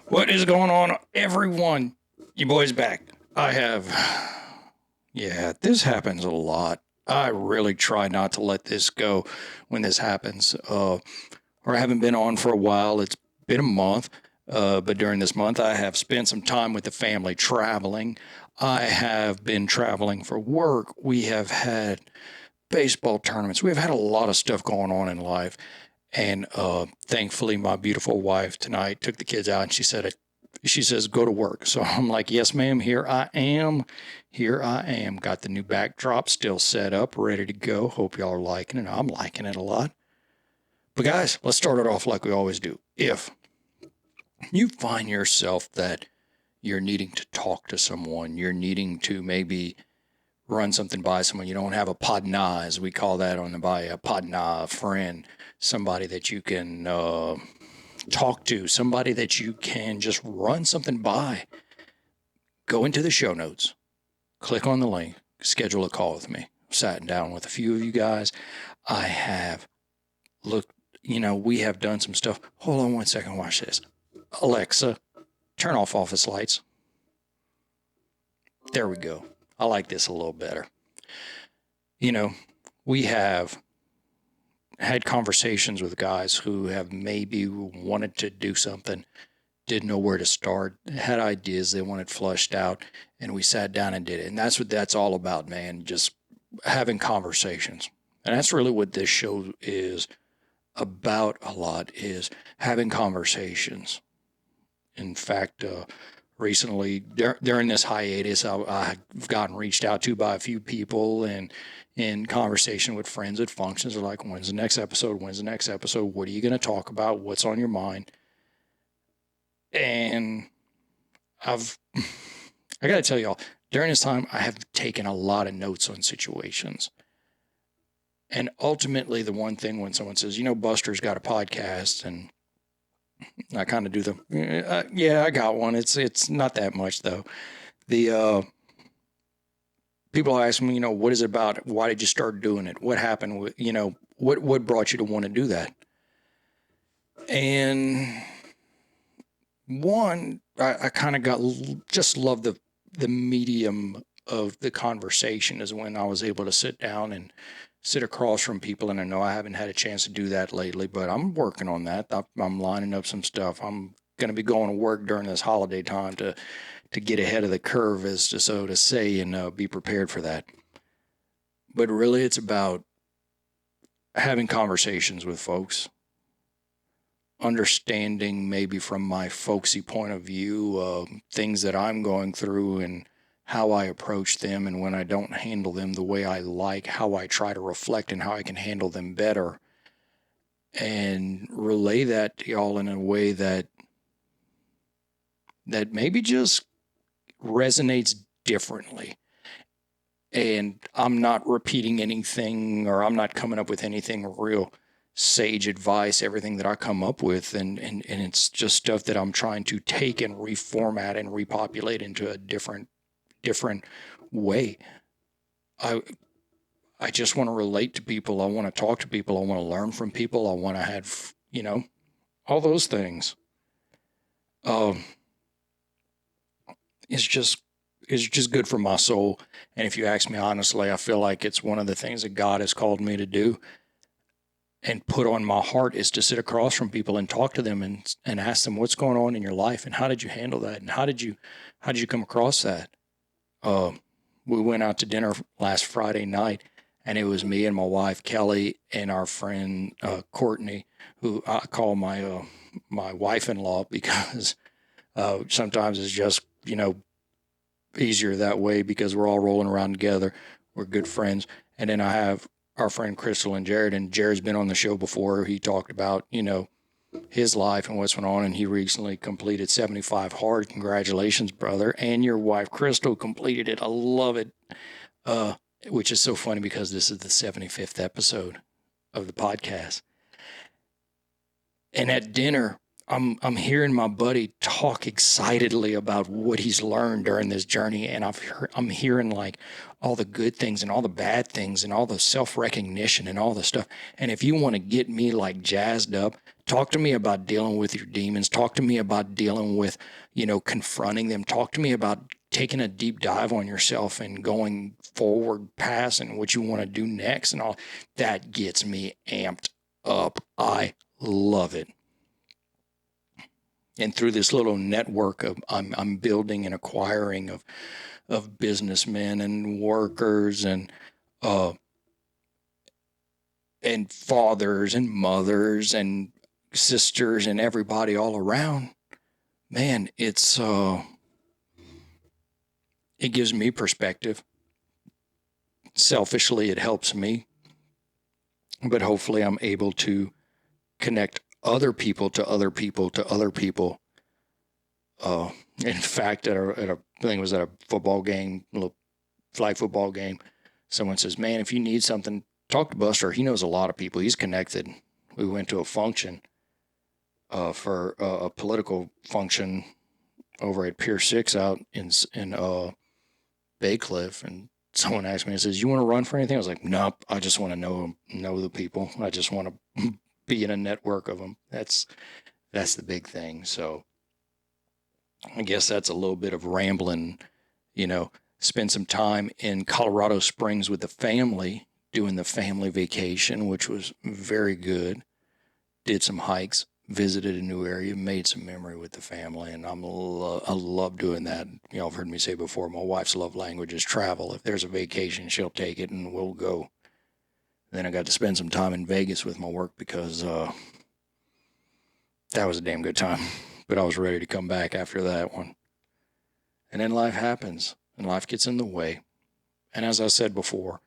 What is going on, everyone? You boys back. Yeah, this happens a lot. I really try not to let this go when this happens. Or I haven't been on for a while. It's been a month. But during this month, I have spent some time with the family traveling. I have been traveling for work. We have had baseball tournaments. We've had a lot of stuff going on in life. And thankfully, my beautiful wife tonight took the kids out and she says, go to work. So I'm like, yes, ma'am, here I am. Here I am. Got the new backdrop still set up, ready to go. Hope y'all are liking it. I'm liking it a lot. But guys, let's start it off like we always do. If you find yourself that you're needing to talk to someone, you're needing to maybe run something by someone, you don't have a podna, as we call that on the bay, a podna, a friend, somebody that you can talk to, somebody that you can just run something by, go into the show notes, click on the link, schedule a call with me. Sat down with a few of you guys. I have looked, we have done some stuff. Hold on one second, watch this. Alexa, turn off office lights. There we go. I like this a little better. We have had conversations with guys who have maybe wanted to do something, didn't know where to start, had ideas they wanted flushed out, and we sat down and did it. And that's what that's all about, man. Just having conversations. And that's really what this show is about a lot, is having conversations. In fact, recently during this hiatus, I've gotten reached out to by a few people, and in conversation with friends at functions are like, when's the next episode? When's the next episode? What are you going to talk about? What's on your mind? And I got to tell y'all, during this time, I have taken a lot of notes on situations. And ultimately, the one thing when someone says, Buster's got a podcast, and I kind of do yeah, I got one. It's not that much though. The people ask me, what is it about? Why did you start doing it? What happened with, what brought you to want to do that? And one, I kind of just love the medium of the conversation is when I was able to sit down and sit across from people. And I know I haven't had a chance to do that lately, but I'm working on that. I'm lining up some stuff. I'm going to be going to work during this holiday time to get ahead of the curve, as to so to say, and be prepared for that. But really, it's about having conversations with folks, understanding maybe from my folksy point of view things that I'm going through and how I approach them, and when I don't handle them the way I like, how I try to reflect and how I can handle them better, and relay that to y'all in a way that maybe just resonates differently. And I'm not repeating anything, or I'm not coming up with anything real sage advice. Everything that I come up with, and it's just stuff that I'm trying to take and reformat and repopulate into a different way. I just want to relate to people. I want to talk to people. I want to learn from people. I want to have, all those things. It's just good for my soul. And if you ask me honestly, I feel like it's one of the things that God has called me to do and put on my heart, is to sit across from people and talk to them and ask them what's going on in your life and how did you handle that and how did you come across that. We went out to dinner last Friday night, and it was me and my wife Kelly and our friend Courtney, who I call my wife-in-law, because sometimes it's just easier that way because we're all rolling around together. We're good friends. And then I have our friend Crystal and Jared, and Jared's been on the show before. He talked about, his life and what's going on, and he recently completed 75 hard. Congratulations, brother. And your wife Crystal completed it. I love it. Which is so funny because this is the 75th episode of the podcast. And at dinner, I'm hearing my buddy talk excitedly about what he's learned during this journey, and I'm hearing like all the good things and all the bad things and all the self-recognition and all the stuff. And if you want to get me like jazzed up, Talk to me about dealing with your demons. Talk to me about dealing with, confronting them. Talk to me about taking a deep dive on yourself and going forward past and what you want to do next and all. That gets me amped up. I love it. And through this little network of I'm building and acquiring of businessmen and workers and fathers and mothers and sisters and everybody all around, man, it gives me perspective. Selfishly, it helps me, but hopefully I'm able to connect other people to other people to other people. In fact, I think it was at a football game, a little flag football game, someone says, man, if you need something, talk to Buster. He knows a lot of people. He's connected. We went to a function for a political function over at Pier 6 out in Bay Cliff, and someone asked me, it says, you want to run for anything? I was like, nope, I just want to know the people. I just want to be in a network of them. That's the big thing. So I guess that's a little bit of rambling, spend some time in Colorado Springs with the family, doing the family vacation, which was very good. Did some hikes, visited a new area, made some memory with the family, and I love doing that. I've heard me say before, my wife's love language is travel. If there's a vacation, she'll take it, and we'll go. Then I got to spend some time in Vegas with my work because that was a damn good time. But I was ready to come back after that one. And then life happens, and life gets in the way. And as I said before,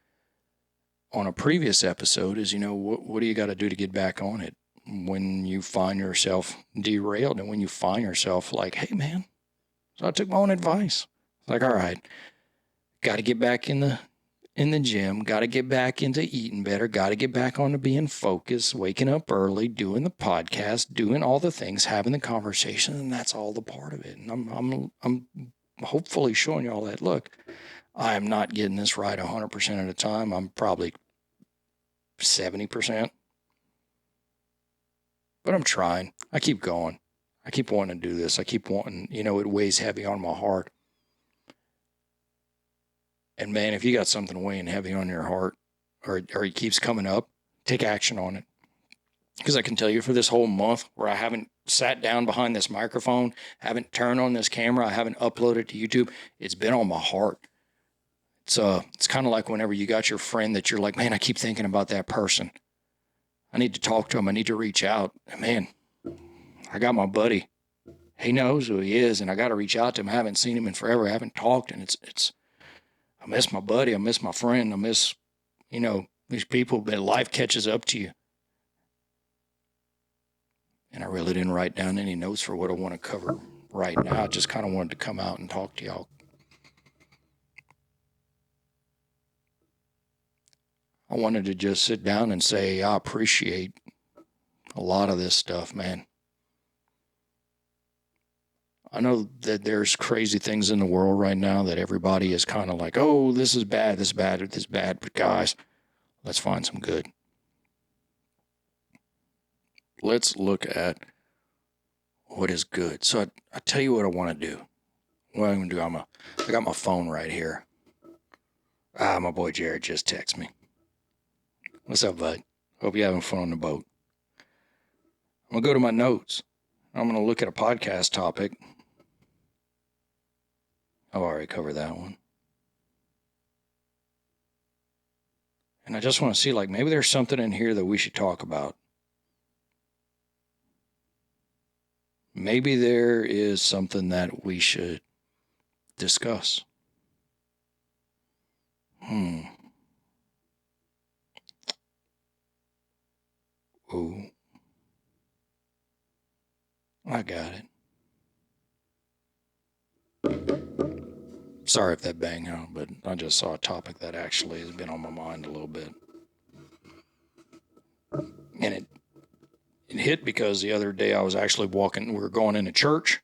on a previous episode is, what do you got to do to get back on it when you find yourself derailed and when you find yourself like, hey, man, so I took my own advice. Like, all right, got to get back in the gym, got to get back into eating better, got to get back on to being focused, waking up early, doing the podcast, doing all the things, having the conversation, and that's all the part of it. And I'm hopefully showing you all that. Look, I am not getting this right 100% of the time. I'm probably 70%. But I'm trying. I keep going. I keep wanting to do this. I keep wanting, it weighs heavy on my heart. And man, if you got something weighing heavy on your heart or it keeps coming up, take action on it. Because I can tell you for this whole month where I haven't sat down behind this microphone, haven't turned on this camera, I haven't uploaded to YouTube, it's been on my heart. It's kind of like whenever you got your friend that you're like, man, I keep thinking about that person. I need to talk to him. I need to reach out. And man, I got my buddy. He knows who he is, and I got to reach out to him. I haven't seen him in forever. I haven't talked, and it's. I miss my buddy. I miss my friend. I miss, these people. But life catches up to you. And I really didn't write down any notes for what I want to cover right now. I just kind of wanted to come out and talk to y'all. I wanted to just sit down and say, I appreciate a lot of this stuff, man. I know that there's crazy things in the world right now that everybody is kind of like, oh, this is bad, this is bad, this is bad. But guys, let's find some good. Let's look at what is good. So I tell you what I want to do. What I'm going to do, I got my phone right here. My boy Jared just texted me. What's up, bud? Hope you're having fun on the boat. I'm going to go to my notes. I'm going to look at a podcast topic. I've already covered that one. And I just want to see, maybe there's something in here that we should talk about. Maybe there is something that we should discuss. Ooh. I got it. Sorry if that bang out, but I just saw a topic that actually has been on my mind a little bit. And it hit because the other day I was actually walking, we were going into church,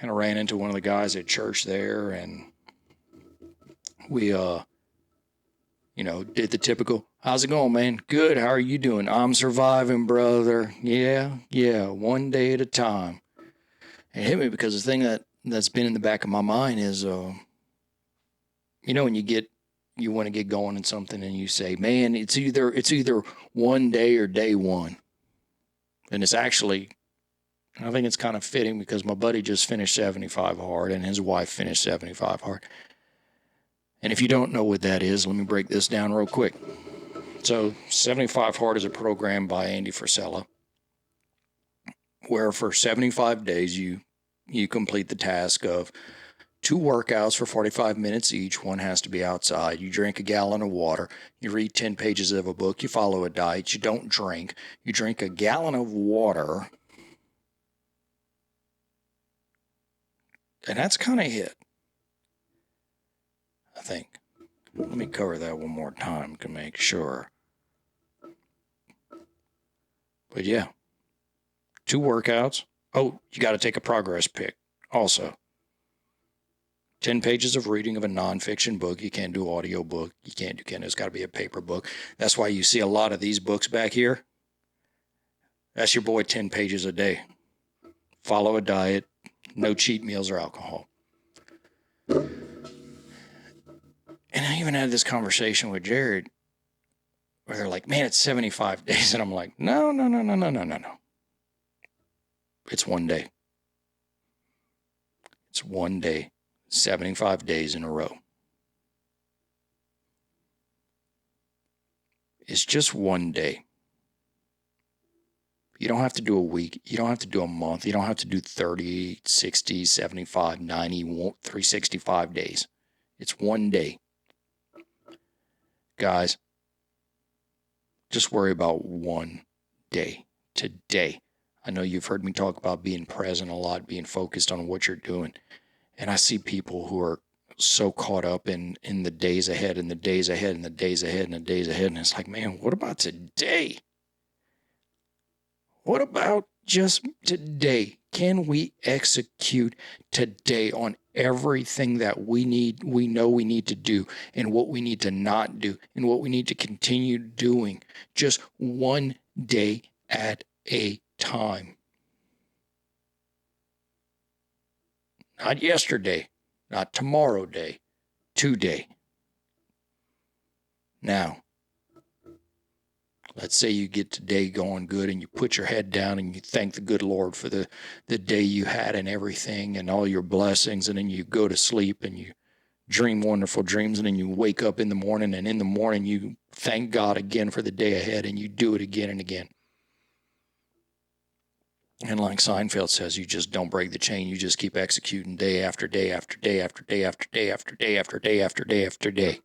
and I ran into one of the guys at church there, and we Did the typical, how's it going, man? Good. How are you doing? I'm surviving, brother. Yeah, one day at a time. It hit me because the thing that's been in the back of my mind is, when you want to get going in something and you say, man, it's either one day or day one. And it's actually, I think it's kind of fitting because my buddy just finished 75 hard and his wife finished 75 hard. And if you don't know what that is, let me break this down real quick. So 75 Hard is a program by Andy Frisella where for 75 days you complete the task of 2 workouts for 45 minutes each. One has to be outside. You drink a gallon of water. You read 10 pages of a book. You follow a diet. You don't drink. You drink a gallon of water. And that's kind of it, I think. Let me cover that one more time to make sure. But yeah, 2 workouts. Oh, you got to take a progress pic also. 10 pages of reading of a nonfiction book. You can't do audio book. You can't do Kindle. It's got to be a paper book. That's why you see a lot of these books back here. That's your boy 10 pages a day. Follow a diet. No cheat meals or alcohol. And I even had this conversation with Jared where they're like, man, it's 75 days. And I'm like, no. It's one day. It's one day, 75 days in a row. It's just one day. You don't have to do a week. You don't have to do a month. You don't have to do 30, 60, 75, 90, 365 days. It's one day. Guys, just worry about one day, today. I know you've heard me talk about being present a lot, being focused on what you're doing. And I see people who are so caught up in the days ahead and the days ahead and the days ahead and the days ahead. And it's like, man, what about today? What about just today? Can we execute today on everything that we know we need to do and what we need to not do and what we need to continue doing just one day at a time? Not yesterday, not tomorrow day, today. Now, let's say you get today going good and you put your head down and you thank the good Lord for the day you had and everything and all your blessings, and then you go to sleep and you dream wonderful dreams, and then you wake up in the morning, and in the morning you thank God again for the day ahead and you do it again and again. And like Seinfeld says, you just don't break the chain. You just keep executing day after day after day after day after day after day after day after day after day.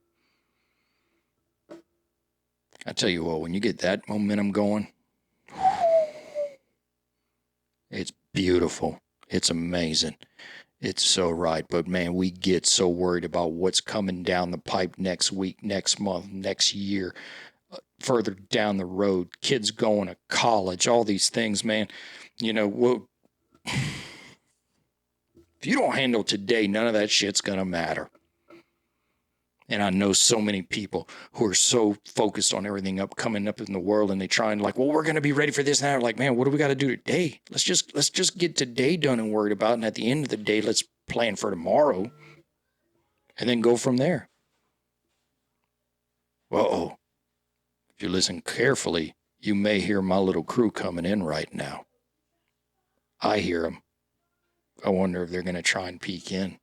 I tell you what, when you get that momentum going, it's beautiful. It's amazing. It's so right. But man, we get so worried about what's coming down the pipe next week, next month, next year, further down the road, kids going to college, all these things, man. If you don't handle today, none of that shit's going to matter. And I know so many people who are so focused on everything coming up in the world, and they try and like, well, we're going to be ready for this now. Like, man, what do we got to do today? Let's just get today done and worried about. And at the end of the day, let's plan for tomorrow and then go from there. Whoa. If you listen carefully, you may hear my little crew coming in right now. I hear them. I wonder if they're going to try and peek in.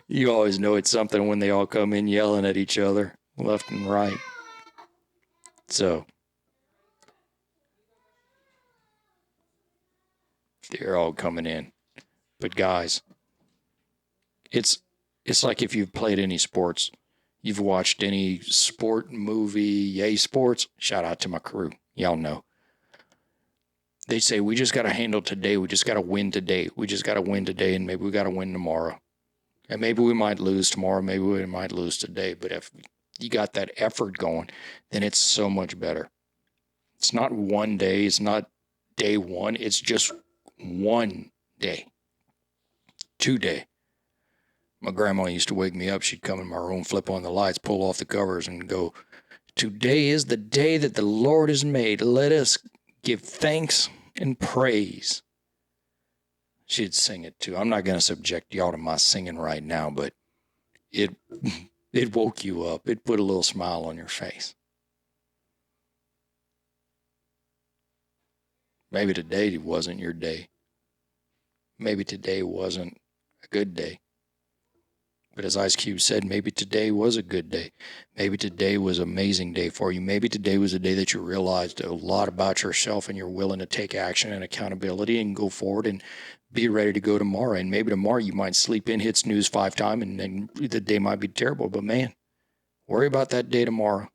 You always know it's something when they all come in yelling at each other left and right. So they're all coming in. But guys, it's like if you've played any sports, you've watched any sport movie, yay sports, shout out to my crew. Y'all know. They say, we just got to handle today. We just got to win today. We just got to win today, and maybe we got to win tomorrow. And maybe we might lose tomorrow. Maybe we might lose today. But if you got that effort going, then it's so much better. It's not one day. It's not day one. It's just 1 day. 2 day. My grandma used to wake me up. She'd come in my room, flip on the lights, pull off the covers, and go, "Today is the day that the Lord has made. Let us give thanks and praise." She'd sing it too. I'm not going to subject y'all to my singing right now, but it woke you up. It put a little smile on your face. Maybe today wasn't your day. Maybe today wasn't a good day. But as Ice Cube said, maybe today was a good day. Maybe today was an amazing day for you. Maybe today was a day that you realized a lot about yourself and you're willing to take action and accountability and go forward and be ready to go tomorrow. And maybe tomorrow you might sleep in, hit snooze 5 times, and then the day might be terrible. But man, worry about that day tomorrow.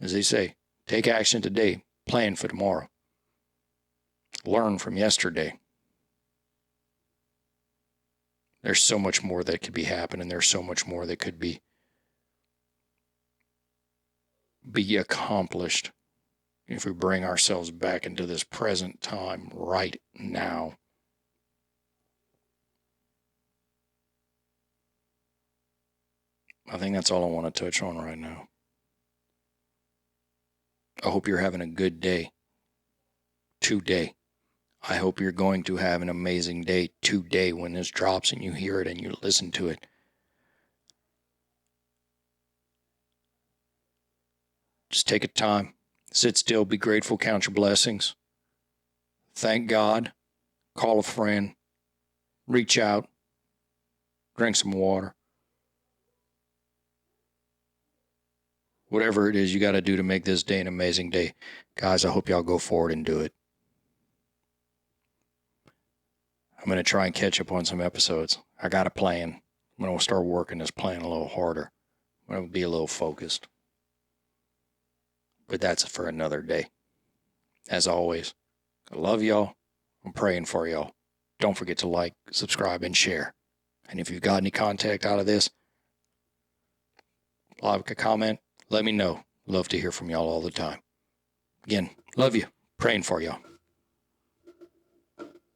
As they say, take action today, plan for tomorrow. Learn from yesterday. There's so much more that could be happening. There's so much more that could be accomplished if we bring ourselves back into this present time right now. I think that's all I want to touch on right now. I hope you're having a good day today. I hope you're going to have an amazing day today when this drops and you hear it and you listen to it. Just take a time, sit still, be grateful, count your blessings. Thank God, call a friend, reach out, drink some water. Whatever it is you got to do to make this day an amazing day. Guys, I hope y'all go forward and do it. I'm going to try and catch up on some episodes. I got a plan. I'm going to start working this plan a little harder. I'm going to be a little focused. But that's for another day. As always, I love y'all. I'm praying for y'all. Don't forget to like, subscribe, and share. And if you've got any contact out of this, like a comment, let me know. Love to hear from y'all all the time. Again, love you. Praying for y'all.